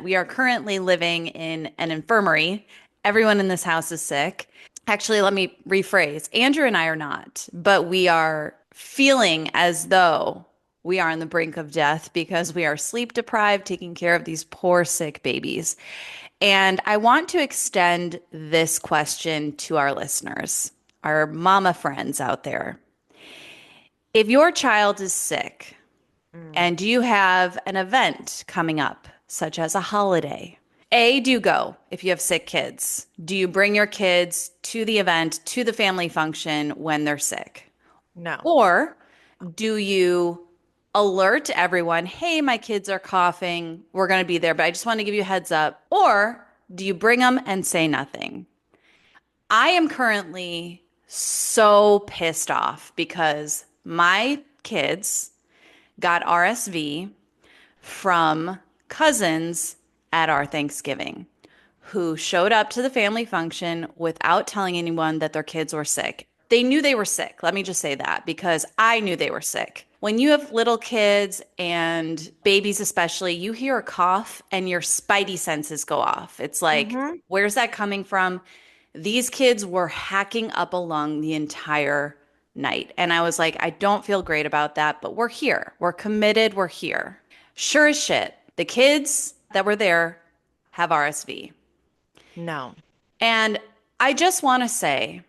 We are currently living in an infirmary. Everyone in this house is sick. Actually, let me rephrase. Andrew and I are not, but we are feeling as though we are on the brink of death because we are sleep deprived, taking care of these poor, sick babies. And I want to extend this question to our listeners, our mama friends out there. If your child is sick Mm. and you have an event coming up, such as a holiday, A, do you go if you have sick kids? Do you bring your kids to the event, to the family function when they're sick? No. Or do you alert everyone, hey, my kids are coughing, we're going to be there, but I just want to give you a heads up? Or do you bring them and say nothing? I am currently so pissed off because my kids got RSV from cousins at our Thanksgiving who showed up to the family function without telling anyone that their kids were sick. They knew they were sick. Let me just say that because I knew they were sick. When you have little kids and babies, especially, you hear a cough and your spidey senses go off. It's like, Hmm. where's that coming from? These kids were hacking up a lung the entire night. And I was like, I don't feel great about that, but we're here. We're committed. We're here. Sure as shit, the kids that were there have RSV. No. And I just want to say,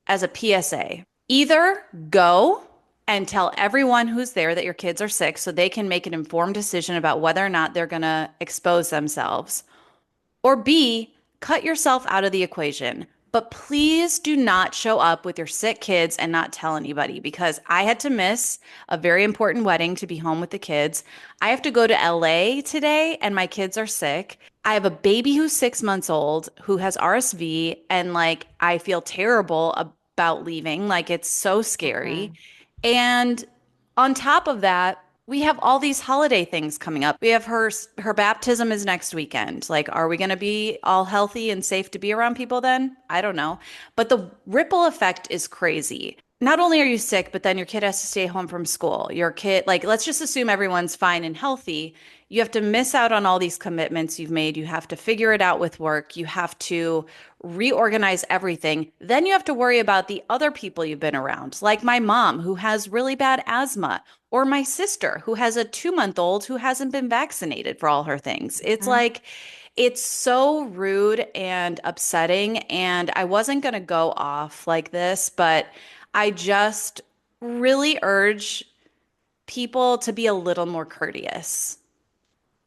as a PSA, either go and tell everyone who's there that your kids are sick so they can make an informed decision about whether or not they're going to expose themselves, or B, cut yourself out of the equation. But please do not show up with your sick kids and not tell anybody because I had to miss a very important wedding to be home with the kids. I have to go to LA today and my kids are sick. I have a baby who's 6 months old who has RSV, and like I feel terrible about leaving. Like it's so scary. Mm-mm. And on top of that, we have all these holiday things coming up. We have her baptism is next weekend. Like, are we going to be all healthy and safe to be around people then? I don't know. But the ripple effect is crazy. Not only are you sick, but then your kid has to stay home from school. Your kid, like, let's just assume everyone's fine and healthy. You have to miss out on all these commitments you've made. You have to figure it out with work. You have to reorganize everything. Then you have to worry about the other people you've been around, like my mom, who has really bad asthma, or my sister, who has a 2 month old who hasn't been vaccinated for all her things. It's Mhm. like, it's so rude and upsetting. And I wasn't going to go off like this, but I just really urge people to be a little more courteous.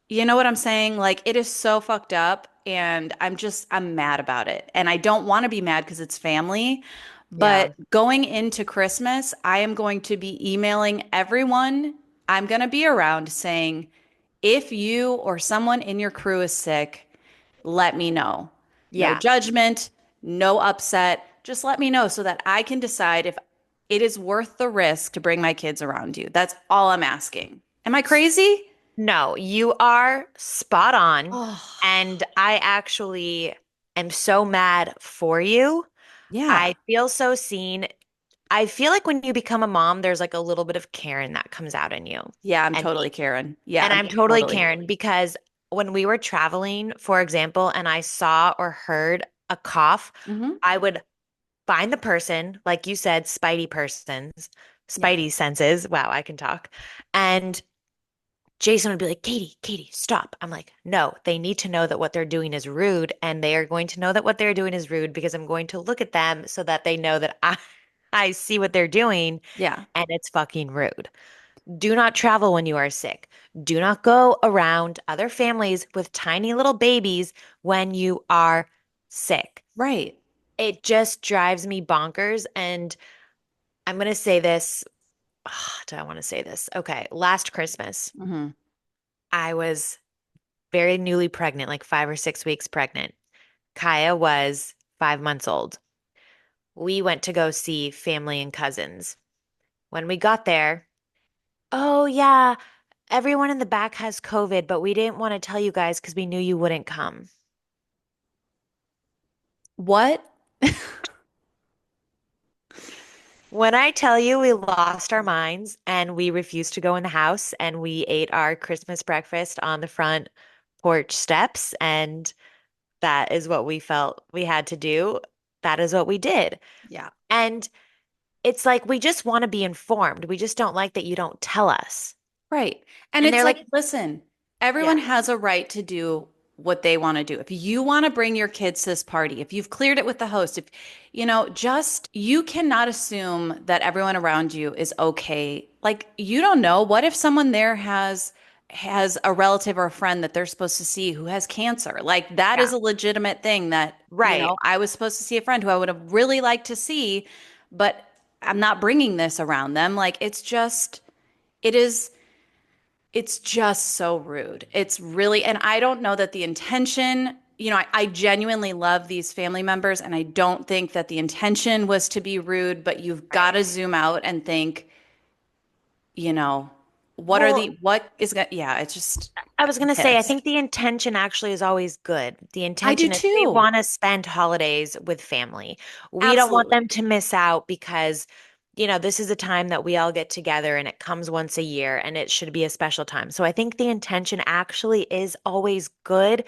You know what I'm saying? Like it is so fucked up and I'm mad about it. And I don't want to be mad because it's family, Yeah. but going into Christmas, I am going to be emailing everyone I'm going to be around saying, if you or someone in your crew is sick, let me know. No Yeah. judgment, no upset. Just let me know so that I can decide if it is worth the risk to bring my kids around you. That's all I'm asking. Am I crazy? No, you are spot on. Oh, And I actually am so mad for you. yeah. I feel so seen. I feel like when you become a mom, there's like a little bit of Karen that comes out in you. Yeah, I'm And totally Karen. Yeah, and I'm I'm totally totally. Karen because when we were traveling, for example, and I saw or heard a cough, Hmm. I would find the person, like you said, Yeah. spidey senses. Wow, I can talk. And Jason would be like, Katie, stop. I'm like, no, they need to know that what they're doing is rude. And they are going to know that what they're doing is rude because I'm going to look at them so that they know that I see what they're doing Yeah. and it's fucking rude. Do not travel when you are sick. Do not go around other families with tiny little babies when you are sick. Right. It just drives me bonkers. And I'm going to say this. Do I want to say this? Okay. Last Christmas, Hmm. I was very newly pregnant, like 5 or 6 weeks pregnant. Kaya was 5 months old. We went to go see family and cousins. When we got there, oh, yeah, everyone in the back has COVID, but we didn't want to tell you guys because we knew you wouldn't come. What? When I tell you we lost our minds and we refused to go in the house and we ate our Christmas breakfast on the front porch steps, and that is what we felt we had to do. That is what we did. Yeah. And it's like we just want to be informed. We just don't like that you don't tell us. Right. And And it's they're like, like, listen, yeah, everyone has a right to do what they want to do. If you want to bring your kids to this party, if you've cleared it with the host, if just you cannot assume that everyone around you is okay. Like you don't know. What if someone there has a relative or a friend that they're supposed to see who has cancer? Like that yeah, is a legitimate thing that, right. I was supposed to see a friend who I would have really liked to see, but I'm not bringing this around them. Like it is it's just so rude. It's really, and I don't know that the intention, I genuinely love these family members, and I don't think that the intention was to be rude, but you've got Right. to zoom out and think, you know, Well, what is going to, yeah, it's just, I was I'm going to say, I think pissed. the intention actually is always good. The I do intention is we too. want to spend holidays with family. We don't want Absolutely. them to miss out because, this is a time that we all get together and it comes once a year and it should be a special time. So I think the intention actually is always good.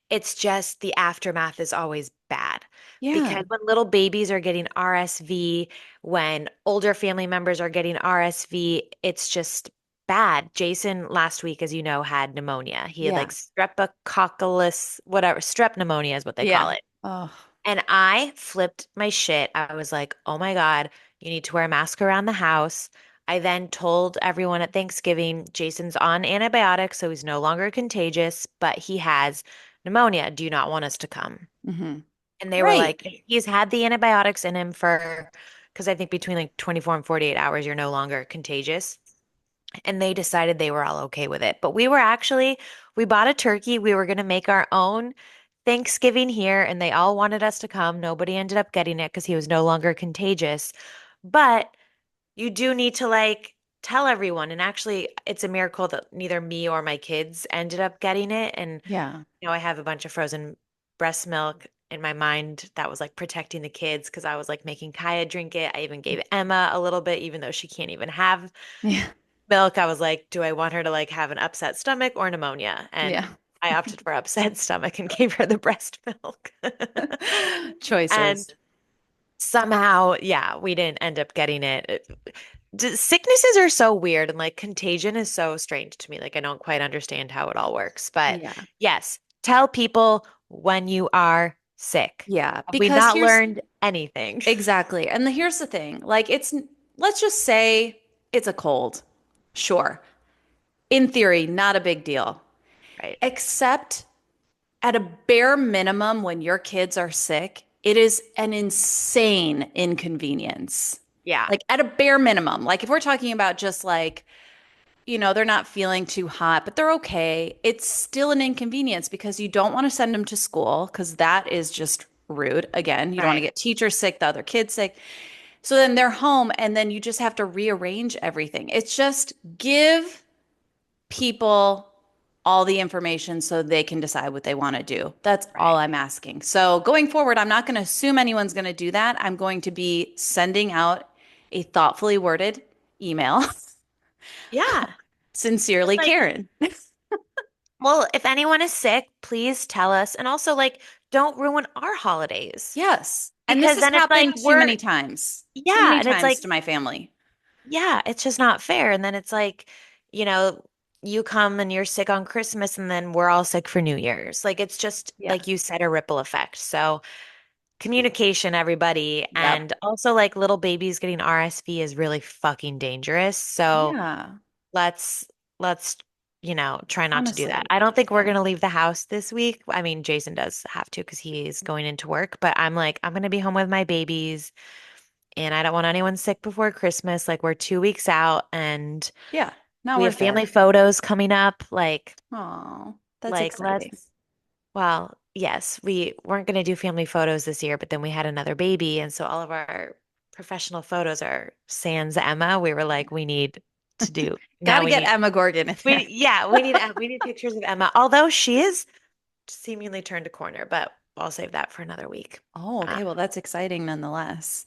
It's just the aftermath is always bad Yeah. because when little babies are getting RSV, when older family members are getting RSV, it's just bad. Jason last week, as you know, had pneumonia. He had like Yeah. streptococcus, whatever, strep pneumonia is what they call Yeah. it. Oh, And I flipped my shit. I was like, oh my God, you need to wear a mask around the house. I then told everyone at Thanksgiving, Jason's on antibiotics, so he's no longer contagious, but he has pneumonia. Do you not want us to come? hmm. And they were Right. like, he's had the antibiotics in him because I think between like 24 and 48 hours, you're no longer contagious. And they decided they were all okay with it. But we bought a turkey. We were going to make our own Thanksgiving here, and they all wanted us to come. Nobody ended up getting it because he was no longer contagious. But you do need to like tell everyone. And actually, it's a miracle that neither me or my kids ended up getting it. And, Yeah. I have a bunch of frozen breast milk in my mind that was like protecting the kids because I was like making Kaya drink it. I even gave Emma a little bit, even though she can't even have Yeah. milk. I was like, do I want her to like have an upset stomach or pneumonia? And Yeah. I opted for upset stomach and gave her the breast milk. And Choices. somehow, yeah, we didn't end up getting it. Sicknesses are so weird and like contagion is so strange to me. Like I don't quite understand how it all works. But Yeah. yes, tell people when you are sick. Yeah. Have we Because not learned anything? exactly. And here's the thing. Like let's just say it's a cold. Sure. In theory, not a big deal. Right. Except at a bare minimum when your kids are sick, it is an insane inconvenience. Yeah. Like at a bare minimum. Like if we're talking about just like, they're not feeling too hot, but they're okay. It's still an inconvenience because you don't want to send them to school because that is just rude. Again, you don't want to Right. get teachers sick, the other kids sick. So then they're home and then you just have to rearrange everything. It's just give people all the information so they can decide what they want to do. That's all Right. I'm asking. So going forward, I'm not going to assume anyone's going to do that. I'm going to be sending out a thoughtfully worded email. Yeah. Just Sincerely, like, Karen. well, if anyone is sick, please tell us. And also, like, don't ruin our holidays Yes. And this because has then it's like happened too many times. Too yeah. many And it's times like, to my family. yeah, it's just not fair. And then it's like, you know, you come and you're sick on Christmas and then we're all sick for New Year's. Like, it's just, Yeah. like you said, a ripple effect. So, communication, everybody. Yep. And also, like, little babies getting RSV is really fucking dangerous. So, Yeah. let's let's try not to do that. Honestly. I don't think we're Yeah. going to leave the house this week. I mean, Jason does have to because he's going into work, but I'm like, I'm going to be home with my babies and I don't want anyone sick before Christmas. Like we're 2 weeks out and Yeah. Not we have worth it. family photos coming up. Oh, that's Like exciting. well, yes, we weren't going to do family photos this year, but then we had another baby. And so all of our professional photos are sans Emma. We were like, we need to do, Got now to we get need Emma Gorgon in there. we need pictures of Emma. Although she is seemingly turned a corner, but I'll save that for another week. Oh, Uh, okay. Well, that's exciting nonetheless.